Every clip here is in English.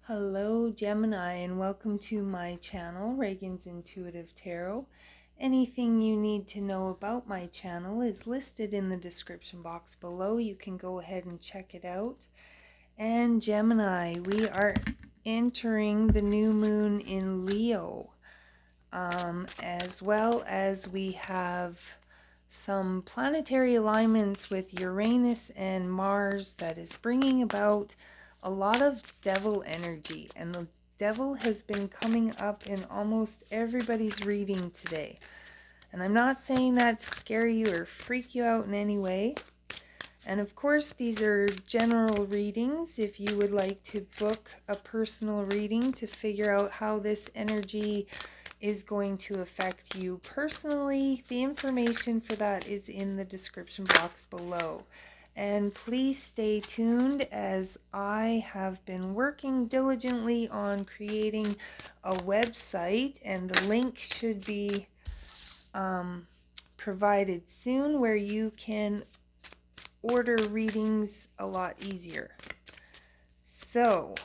Hello Gemini, and welcome to my channel, Ragean's Intuitive Tarot. Anything you need to know about my channel is listed in the description box below. You can go ahead and check it out. And Gemini, we are entering the new moon in Leo, as well as we have some planetary alignments with Uranus and Mars that is bringing about a lot of devil energy, and the devil has been coming up in almost everybody's reading today. And I'm not saying that to scare you or freak you out in any way. And of course, these are general readings. If you would like to book a personal reading to figure out how this energy is going to affect you personally, the information for that is in the description box below. And please stay tuned, as I have been working diligently on creating a website, and the link should be provided soon, where you can order readings a lot easier. So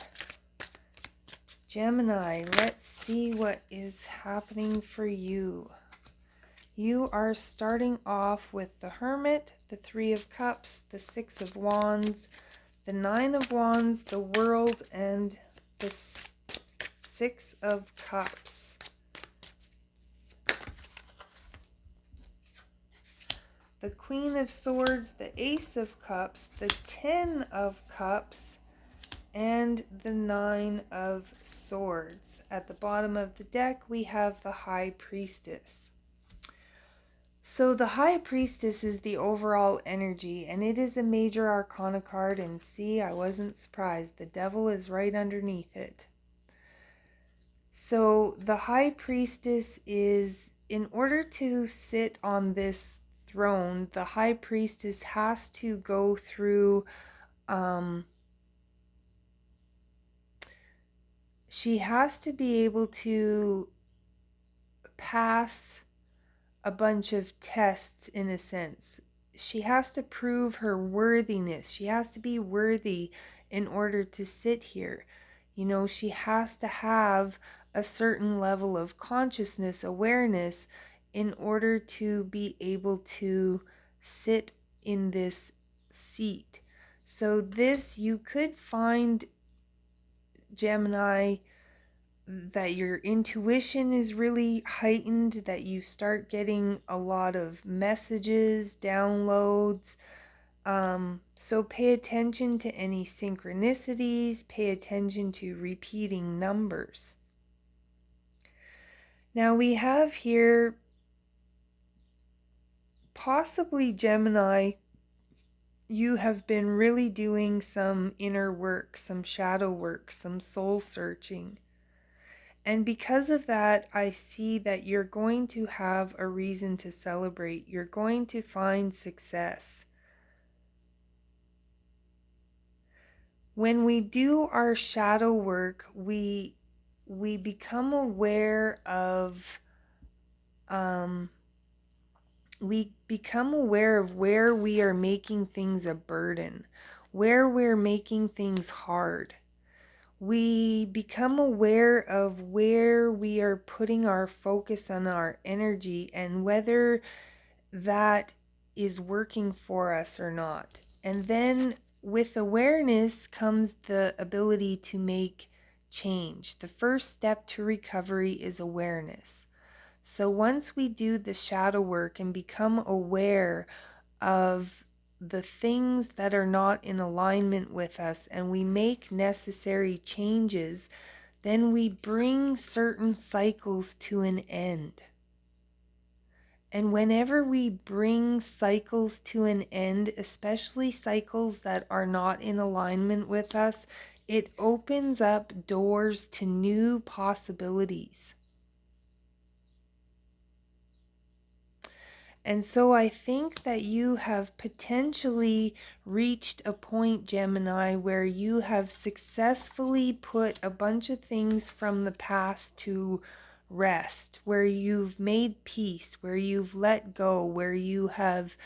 Gemini, let's see what is happening for you. You are starting off with the Hermit, the Three of Cups, the Six of Wands, the Nine of Wands, the World, and the Six of Cups. The Queen of Swords, the Ace of Cups, the Ten of Cups, and the Nine of Swords. At the bottom of the deck, we have the High Priestess. So the High Priestess is the overall energy, and it is a major arcana card, and see, I wasn't surprised. The devil is right underneath it. So the High Priestess is, in order to sit on this throne, the High Priestess has to go through she has to be able to pass a bunch of tests, in a sense. She has to prove her worthiness. She has to be worthy in order to sit here. You know, she has to have a certain level of consciousness, awareness, in order to be able to sit in this seat. So this, you could find, Gemini, that your intuition is really heightened, that you start getting a lot of messages, downloads. So pay attention to any synchronicities, pay attention to repeating numbers. Now we have here, possibly Gemini, you have been really doing some inner work, some shadow work, some soul searching. And because of that, I see that you're going to have a reason to celebrate. You're going to find success. When we do our shadow work, we become aware of where we are making things a burden, where we're making things hard. We become aware of where we are putting our focus on our energy, and whether that is working for us or not. And then with awareness comes the ability to make change. The first step to recovery is awareness. So once we do the shadow work and become aware of the things that are not in alignment with us, and we make necessary changes, then we bring certain cycles to an end. And whenever we bring cycles to an end, especially cycles that are not in alignment with us, it opens up doors to new possibilities. And so I think that you have potentially reached a point, Gemini, where you have successfully put a bunch of things from the past to rest, where you've made peace, where you've let go, where you have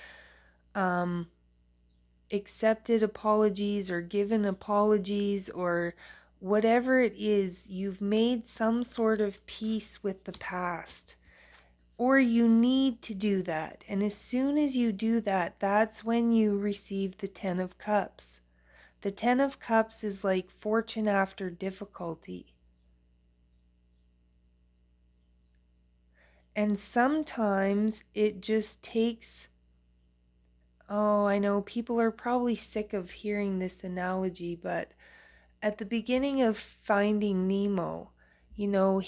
accepted apologies or given apologies, or whatever it is, you've made some sort of peace with the past, or you need to do that. And as soon as you do that, that's when you receive the 10 of Cups. The 10 of Cups is like fortune after difficulty. And sometimes it just takes, oh, I know people are probably sick of hearing this analogy, but at the beginning of Finding Nemo, you know,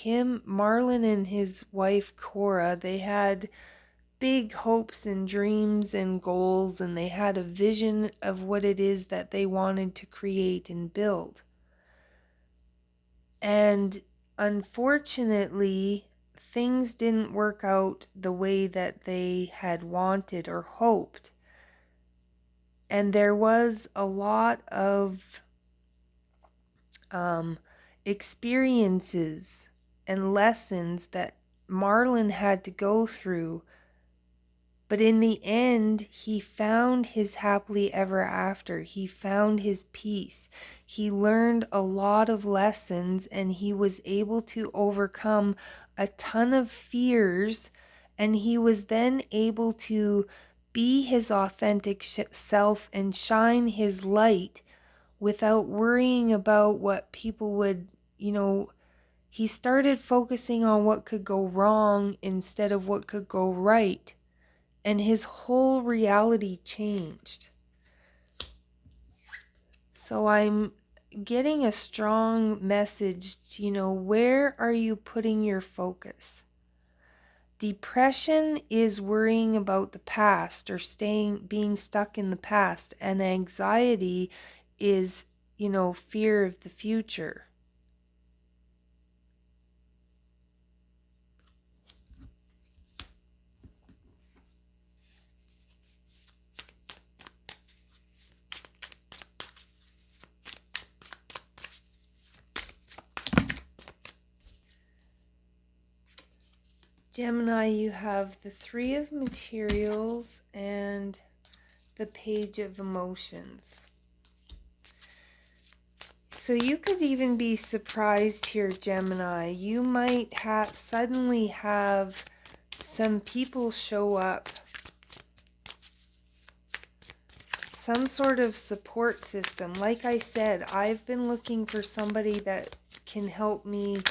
Marlin and his wife Cora, they had big hopes and dreams and goals, and they had a vision of what it is that they wanted to create and build. And unfortunately, things didn't work out the way that they had wanted or hoped. And there was a lot of experiences and lessons that Marlin had to go through. But in the end, he found his happily ever after. He found his peace. He learned a lot of lessons, and he was able to overcome a ton of fears. And he was then able to be his authentic self and shine his light without worrying about what people would, he started focusing on what could go wrong instead of what could go right. And his whole reality changed. So I'm getting a strong message, where are you putting your focus? Depression is worrying about the past or being stuck in the past, and anxiety is, fear of the future. Gemini, you have the Three of Materials and the Page of Emotions. So you could even be surprised here, Gemini. You might suddenly have some people show up, some sort of support system. Like I said, I've been looking for somebody that can help me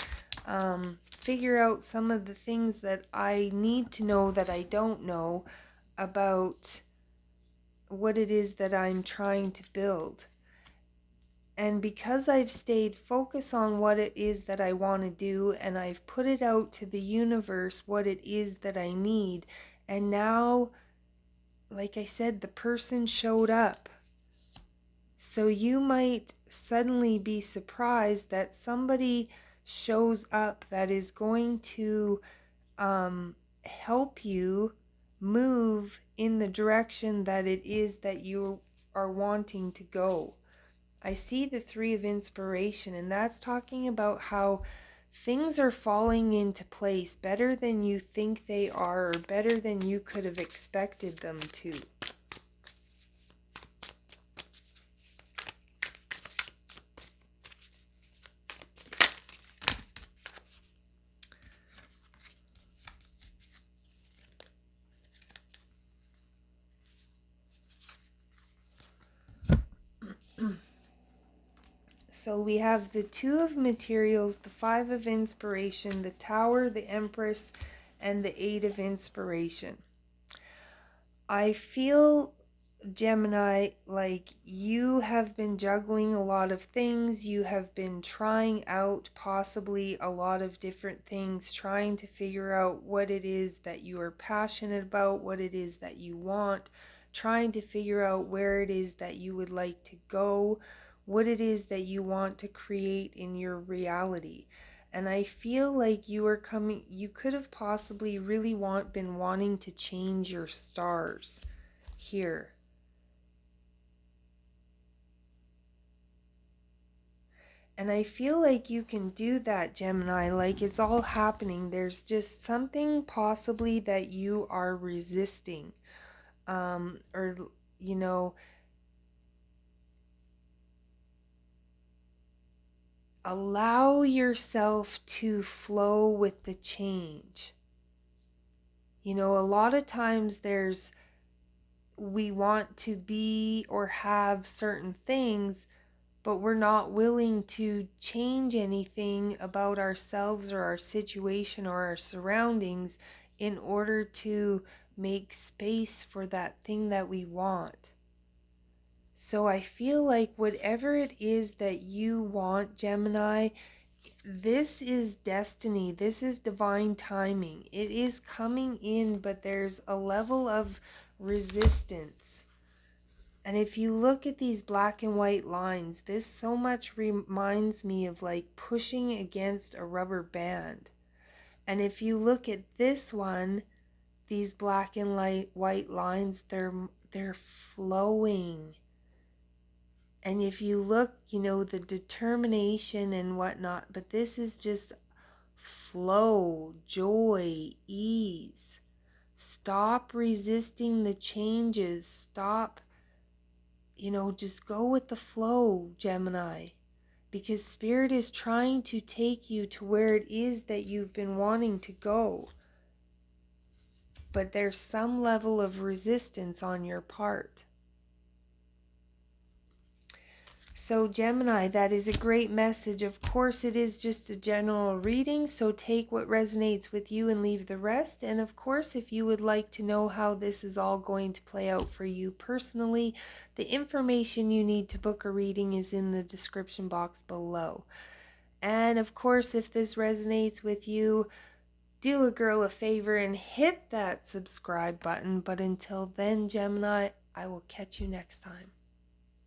figure out some of the things that I need to know that I don't know about what it is that I'm trying to build. And because I've stayed focused on what it is that I want to do, and I've put it out to the universe what it is that I need, and now, like I said, the person showed up. So you might suddenly be surprised that somebody shows up that is going to help you move in the direction that it is that you are wanting to go. I see the Three of Inspiration, and that's talking about how things are falling into place better than you think they are, or better than you could have expected them to. So we have the Two of Materials, the Five of Inspiration, the Tower, the Empress, and the Eight of Inspiration. I feel, Gemini, like you have been juggling a lot of things. You have been trying out possibly a lot of different things, trying to figure out what it is that you are passionate about, what it is that you want, trying to figure out where it is that you would like to go, what it is that you want to create in your reality. And I feel like you could have possibly really been wanting to change your stars here. And I feel like you can do that, Gemini, like it's all happening. There's just something possibly that you are resisting. Or, you know, allow yourself to flow with the change. You know, a lot of times we want to be or have certain things, but we're not willing to change anything about ourselves or our situation or our surroundings in order to make space for that thing that we want. So I feel like whatever it is that you want, Gemini, this is destiny. This is divine timing. It is coming in, but there's a level of resistance. And if you look at these black and white lines, this so much reminds me of like pushing against a rubber band. And if you look at this one, these black and white lines, they're flowing. And if you look, you know, the determination and whatnot, but this is just flow, joy, ease. Stop resisting the changes. Stop, you know, just go with the flow, Gemini. Because Spirit is trying to take you to where it is that you've been wanting to go. But there's some level of resistance on your part. So Gemini, that is a great message. Of course, it is just a general reading, so take what resonates with you and leave the rest. And of course, if you would like to know how this is all going to play out for you personally, the information you need to book a reading is in the description box below. And of course, if this resonates with you, do a girl a favor and hit that subscribe button. But until then, Gemini, I will catch you next time.